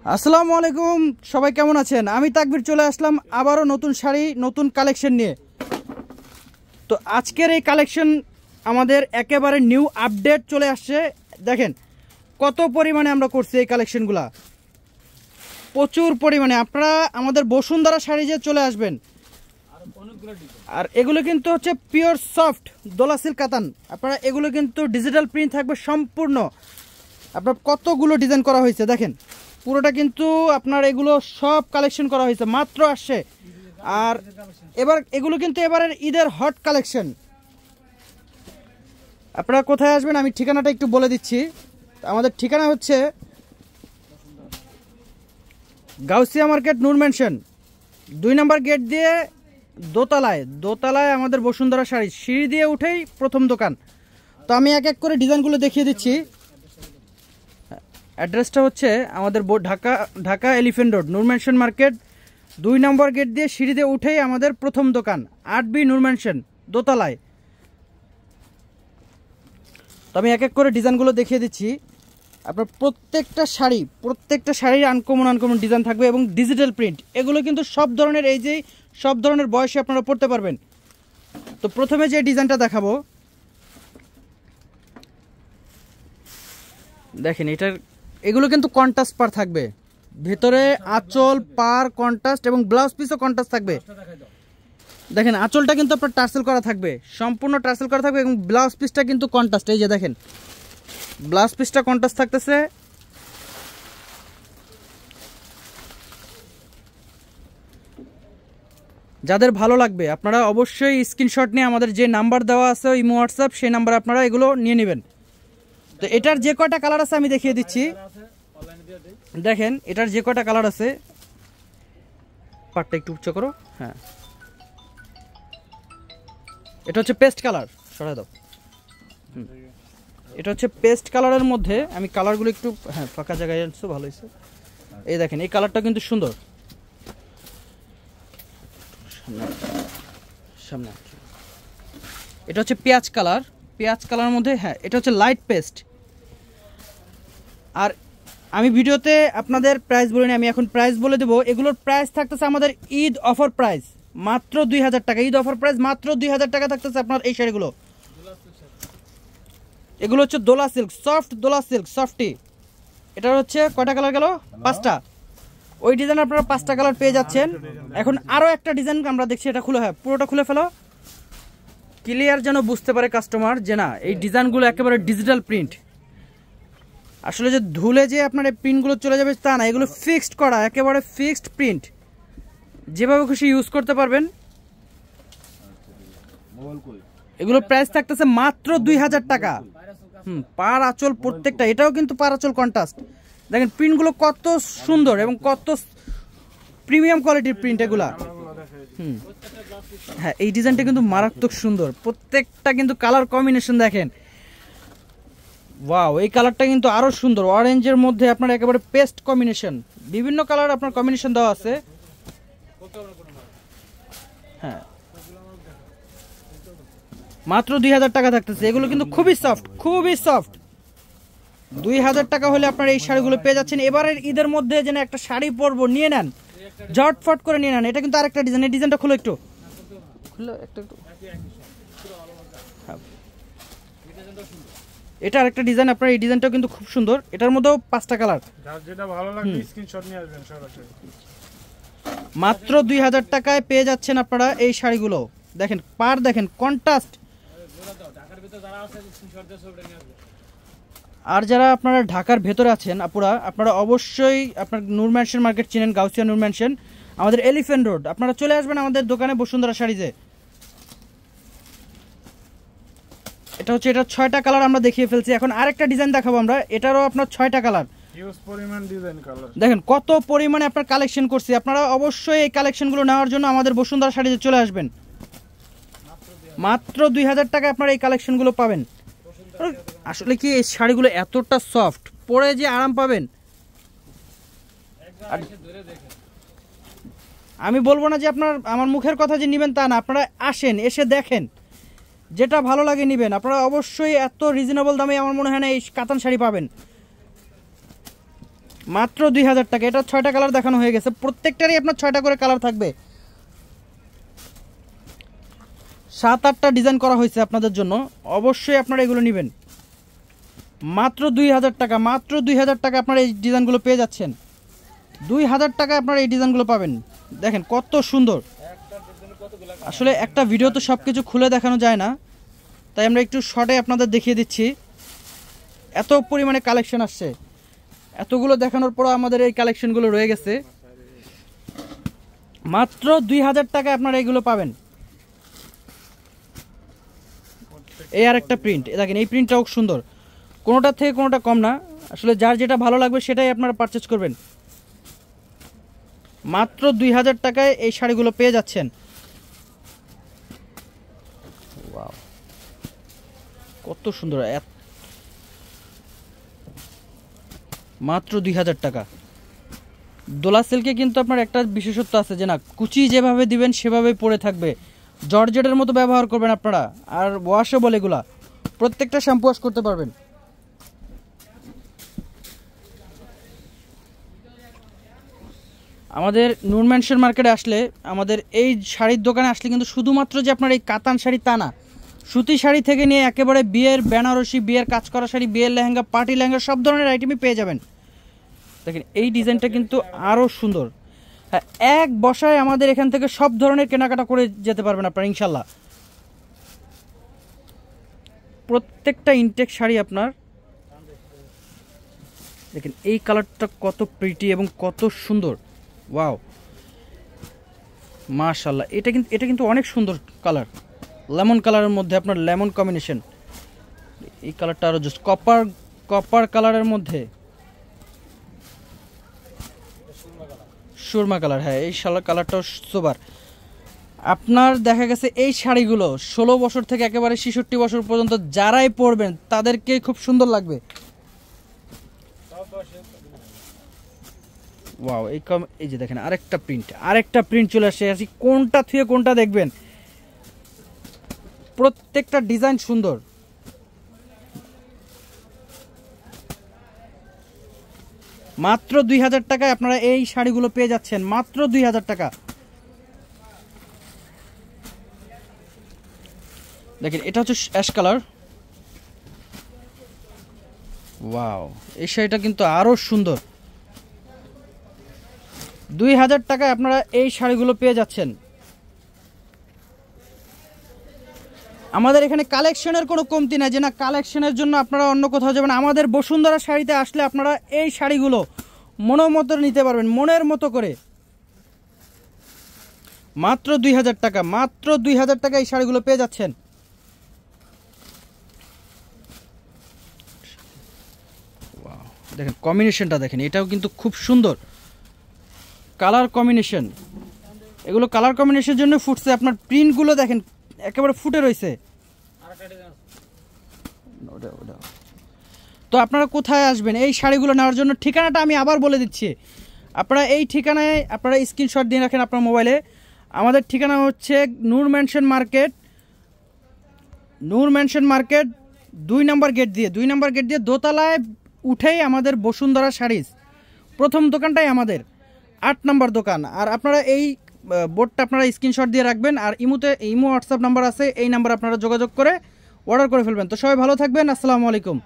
আসসালামু আলাইকুম, সবাই কেমন আছেন? আমি তাকবীর চলে আসলাম আবারও নতুন শাড়ি নতুন কালেকশন নিয়ে। তো আজকের এই কালেকশন আমাদের একেবারে নিউ আপডেট চলে আসছে। দেখেন কত পরিমাণে আমরা করছি এই কালেকশনগুলা, প্রচুর পরিমাণে। আপনারা আমাদের বসুন্ধরা শাড়ি যে চলে আসবেন। আর এগুলো কিন্তু হচ্ছে পিওর সফট দোলা সিল্ক কাতান। আপনারা এগুলো কিন্তু ডিজিটাল প্রিন্ট থাকবে সম্পূর্ণ। আপনার কতগুলো ডিজাইন করা হয়েছে দেখেন, পুরোটা কিন্তু আপনার এগুলো সব কালেকশন করা হয়েছে, মাত্র আসছে। আর এবার এগুলো কিন্তু এবারের ঈদের হট কালেকশন। আপনারা কোথায় আসবেন আমি ঠিকানাটা একটু বলে দিচ্ছি। আমাদের ঠিকানা হচ্ছে গাউসিয়া মার্কেট, নূর ম্যানশন, 2 নম্বর গেট দিয়ে দোতলায় আমাদের বসুন্ধরা শাড়ি, সিঁড়ি দিয়ে উঠেই প্রথম দোকান। তো আমি এক এক করে ডিজাইনগুলো দেখিয়ে দিচ্ছি। অ্যাড্রেসটা হচ্ছে আমাদের ঢাকা এলিফ্যান্ট রোড, নূর ম্যানশন মার্কেট, 2 নম্বর গেট দিয়ে সিঁড়ি দিয়ে উঠেই আমাদের প্রথম দোকান, 8B নূর ম্যানশন, দোতলায়। তো আমি এক এক করে ডিজাইনগুলো দেখিয়ে দিচ্ছি। আপনার প্রত্যেকটা শাড়ির আনকমন ডিজাইন থাকবে এবং ডিজিটাল প্রিন্ট। এগুলো কিন্তু সব ধরনের, এই যে সব ধরনের বয়সে আপনারা পড়তে পারবেন। তো প্রথমে যে ডিজাইনটা দেখাবো দেখেন, এগুলো কিন্তু কন্ট্রাস্ট পার থাকবে, ভেতরে আঁচল পার কন্ট্রাস্ট এবং ব্লাউজ পিসও কন্ট্রাস্ট থাকবে। দেখেন আঁচলটা কিন্তু আপনার টার্সেল করা থাকবে, সম্পূর্ণ টার্সেল করা থাকবে এবং ব্লাউজ পিসটা কিন্তু কন্ট্রাস্ট। এই যে দেখেন ব্লাউজ পিসটা কন্ট্রাস্ট থাকতেছে। যাদের ভালো লাগবে আপনারা অবশ্যই স্ক্রিনশট নিয়ে আমাদের যে নাম্বার দেওয়া আছে ইমো হোয়াটসঅ্যাপ, সেই নাম্বারে আপনারা এগুলো নিয়ে নেবেন। তো এটার যে কয়টা কালার আছে আমি দেখিয়ে দিচ্ছি। দেখেন এটার যে কয়টা কালার আছে, পাটটা একটু উচ্চ করো। হ্যাঁ, এটা হচ্ছে পেস্ট কালার, সরাই দাও। এটা হচ্ছে পেস্ট কালারের মধ্যে, আমি কালারগুলো একটু ফাঁকা জায়গায় আনছো, ভালো হয়েছে। এই দেখেন এই কালারটা কিন্তু সুন্দর। সামনে এটা হচ্ছে পেঁয়াজ কালার মধ্যে। হ্যাঁ, এটা হচ্ছে লাইট পেস্ট। আর আমি ভিডিওতে আপনাদের প্রাইস বলিনি, আমি এখন প্রাইস বলে দেবো। এগুলোর প্রাইস থাকতেছে আমাদের ঈদ অফার প্রাইস মাত্র 2000 টাকা। ঈদ অফার প্রাইস মাত্র 2000 টাকা থাকতেছে আপনার এই শাড়িগুলো। এগুলো হচ্ছে দোলা সিল্ক, সফট দোলা সিল্ক, সফটি। এটা হচ্ছে কয়টা কালার গেল? 5টা। ওই ডিজাইন আপনারা 5টা কালার পেয়ে যাচ্ছেন। এখন আরও একটা ডিজাইন আমরা দেখছি, এটা খুলে, হ্যাঁ পুরোটা খুলে ফেলো, ক্লিয়ার যেন বুঝতে পারে কাস্টমার যে না এই ডিজাইনগুলো একেবারে ডিজিটাল প্রিন্ট। আসলে যে ধুলে যে আপনার এই প্রিন্টগুলো চলে যাবে তা না, এগুলো ফিক্সড করা, একেবারে ফিক্সড প্রিন্ট, যেভাবে খুশি ইউজ করতে পারবেন। এগুলো প্রাইস থাকতেছে মাত্র 2000 টাকা। পার আঁচল প্রত্যেকটা, এটাও কিন্তু পার আঁচল কন্ট্রাস্ট। দেখেন প্রিন্টগুলো কত সুন্দর এবং কত প্রিমিয়াম কোয়ালিটির প্রিন্ট এগুলা। হ্যাঁ, এই ডিজাইনটা কিন্তু মারাত্মক সুন্দর, প্রত্যেকটা কিন্তু কালার কম্বিনেশন দেখেন। ওয়াও, এই কালারটা কিন্তু আরো সুন্দর, অরেঞ্জের মধ্যে আপনার একেবারে পেস্ট কম্বিনেশন, বিভিন্ন কালার আপনার কম্বিনেশন দেওয়া আছে। হ্যাঁ, মাত্র 2000 টাকা থাকতেছে। এগুলো কিন্তু খুবই সফট, 2000 টাকা হলে আপনার এই শাড়িগুলো পেয়ে যাচ্ছেন। এবারের ঈদের মধ্যে যেন একটা শাড়ি পরবো, নিয়ে নেন, ঝটফট করে নিয়ে নেন। এটা কিন্তু আরেকটা ডিজাইন, এই ডিজাইনটা খুলো একটু, এটা আরেকটা ডিজাইন আপনার, এই ডিজাইনটাও কিন্তু খুব সুন্দর। এটার মধ্যেও 5টা কালার, যেটা ভালো লাগবে স্ক্রিনশট নিয়ে আসবেন সরাসরি। মাত্র 2000 টাকায় পেয়ে যাচ্ছেন আপনারা এই শাড়িগুলো। দেখেন পার, দেখেন কন্ট্রাস্ট। আর যারা আপনারা ঢাকার ভেতরে আছেন আপুরা, আপনারা অবশ্যই আপনার নূর ম্যানশন মার্কেট চিনেন, গাউসিয়া নূর ম্যানশন, আমাদের এলিফ্যান্ট রোড। আপনারা চলে আসবেন আমাদের দোকানে বসুন্ধরা শাড়িতে। এটা হচ্ছে, এটা 6টা কালার আমরা দেখিয়ে ফেলছি। এখন আরেকটা ডিজাইন দেখাবো আমরা, এটারও আপনার 6টা কালার। দেখেন কত পরিমাণে আপনার কালেকশন করছি। আপনারা অবশ্যই এই কালেকশনগুলো নেওয়ার জন্য আমাদের বসুন্ধরা শাড়িতে চলে আসবেন। মাত্র 2000 টাকায় আপনারা এই কালেকশনগুলো পাবেন। আসলে কি এই শাড়িগুলো এতটা সফট, পরে যে আরাম পাবেন। আমি বলবো না যে আপনার আমার মুখের কথা যে নেবেন তা না, আপনারা আসেন, এসে দেখেন, যেটা ভালো লাগে নেবেন। আপনারা অবশ্যই এত রিজনেবল দামে আমার মনে হয় না এই কাতান শাড়ি পাবেন। মাত্র 2000 টাকা। এটা 6টা কালার দেখানো হয়ে গেছে, প্রত্যেকটারই আপনার 6টা করে কালার থাকবে, 7-8টা ডিজাইন করা হয়েছে আপনাদের জন্য। অবশ্যই আপনারা এগুলো নেবেন। মাত্র 2000 টাকা, মাত্র 2000 টাকা আপনারা এই ডিজাইনগুলো পেয়ে যাচ্ছেন। 2000 টাকায় আপনারা এই ডিজাইনগুলো পাবেন। দেখেন কত সুন্দর। আসলে একটা ভিডিও তো সব কিছু খুলে দেখানো যায় না, তাই আমরা একটু শর্টে আপনাদের দেখিয়ে দিচ্ছি। এত পরিমাণে কালেকশন আসছে, এতগুলো দেখানোর পরও আমাদের এই কালেকশনগুলো রয়ে গেছে। মাত্র 2000 টাকায় আপনারা এগুলো পাবেন। এই আর একটা প্রিন্ট, দেখেন এই প্রিন্টটাও সুন্দর, কোনোটার থেকে কোনোটা কম না। আসলে যার যেটা ভালো লাগবে সেটাই আপনারা পারচেজ করবেন। মাত্র 2000 টাকায় এই শাড়িগুলো পেয়ে যাচ্ছেন। ওয়াও, কত সুন্দর। মাত্র 2000 টাকা। দোলা সিল্কে কিন্তু আপনার একটা বিশেষত্ব আছে যে না, কুচি যেভাবে দিবেন সেভাবেই পরে থাকবে, জর্জেটের মতো ব্যবহার করবেন আপনারা। আর ওয়াশেবল, এগুলা প্রত্যেকটা শ্যাম্পু ওয়াশ করতে পারবেন। আমাদের নূর ম্যানশন মার্কেটে আসলে, আমাদের এই শাড়ির দোকানে আসলে কিন্তু শুধুমাত্র যে আপনার এই কাতান শাড়ি তা না, সুতি শাড়ি থেকে নিয়ে একেবারে বিয়ের বেনারসি, বিয়ের কাজ করা শাড়ি, বিয়ের লেহেঙ্গা, পার্টি লেহেঙ্গা, সব ধরনের আইটেমই পেয়ে যাবেন। দেখেন এই ডিজাইনটা কিন্তু আরও সুন্দর। হ্যাঁ, এক বসায় আমাদের এখান থেকে সব ধরনের কেনাকাটা করে যেতে পারবেন আপনারা ইনশাল্লাহ। প্রত্যেকটা ইনটেক শাড়ি আপনার দেখেন এই কালারটা কত প্রিটি এবং কত সুন্দর। ওয়াও, মাশাআল্লাহ। এটা কিন্তু অনেক সুন্দর কালার, লেমন কালারের মধ্যে আপনার লেমন কম্বিনেশন। এই কালারটা আরো জাস্ট কপার কালারের মধ্যে সুরমা কালার। হ্যাঁ, এই কালারটাও সুপার। আপনার দেখা গেছে এই শাড়িগুলো 16 বছর থেকে একেবারে 66 বছর পর্যন্ত যারাই পরবেন তাদেরকে খুব সুন্দর লাগবে। ওয়াও, এই যে দেখেন আরেকটা প্রিন্ট চলে আসে। কোনটা থেকে কোনটা দেখবেন, প্রত্যেকটা ডিজাইন সুন্দর। মাত্র 2000 টাকায় আপনারা এই শাড়িগুলো পেয়ে যাচ্ছেন, মাত্র 2000 টাকা। দেখেন এটা হচ্ছে অ্যাশ কালার। ওয়াও, এই শাড়িটা কিন্তু আরো সুন্দর। 2000 টাকায় আপনারা এই শাড়িগুলো পেয়ে যাচ্ছেন। আমাদের এখানে কালেকশনের কোনো কমতি নাই যে না কালেকশনের জন্য আপনারা অন্য কোথাও যাবেন। আমাদের বসুন্ধরা শাড়িতে আসলে আপনারা এই শাড়িগুলো মনের মতো নিতে পারবেন, মনের মতো করে। মাত্র 2000 টাকা, মাত্র 2000 টাকা এই শাড়িগুলো পেয়ে যাচ্ছেন। দেখেন কম্বিনেশনটা দেখেন, এটাও কিন্তু খুব সুন্দর কালার কম্বিনেশন। এগুলো কালার কম্বিনেশনের জন্য ফুটছে। আপনার প্রিন্টগুলো দেখেন একেবারে ফুটে রয়েছে। তো আপনারা কোথায় আসবেন এই শাড়িগুলো নেওয়ার জন্য? ঠিকানাটা আমি আবার বলে দিচ্ছি। আপনারা এই ঠিকানায় আপনারা স্ক্রিনশট দিয়ে রাখেন আপনার মোবাইলে। আমাদের ঠিকানা হচ্ছে নূর ম্যানশন মার্কেট 2 নম্বর গেট দিয়ে দোতলায় উঠেই আমাদের বসুন্ধরা শাড়িজ প্রথম দোকানটাই আমাদের 8 নম্বর দোকান। আর আপনারা এই বোর্ডটা আপনারা স্ক্রিনশট দিয়ে রাখবেন। আর ইমো হোয়াটসঅ্যাপ নাম্বার আছে, এই নাম্বার আপনারা যোগাযোগ করে অর্ডার করে ফেলবেন। তো সবাই ভালো থাকবেন, আসসালামু আলাইকুম।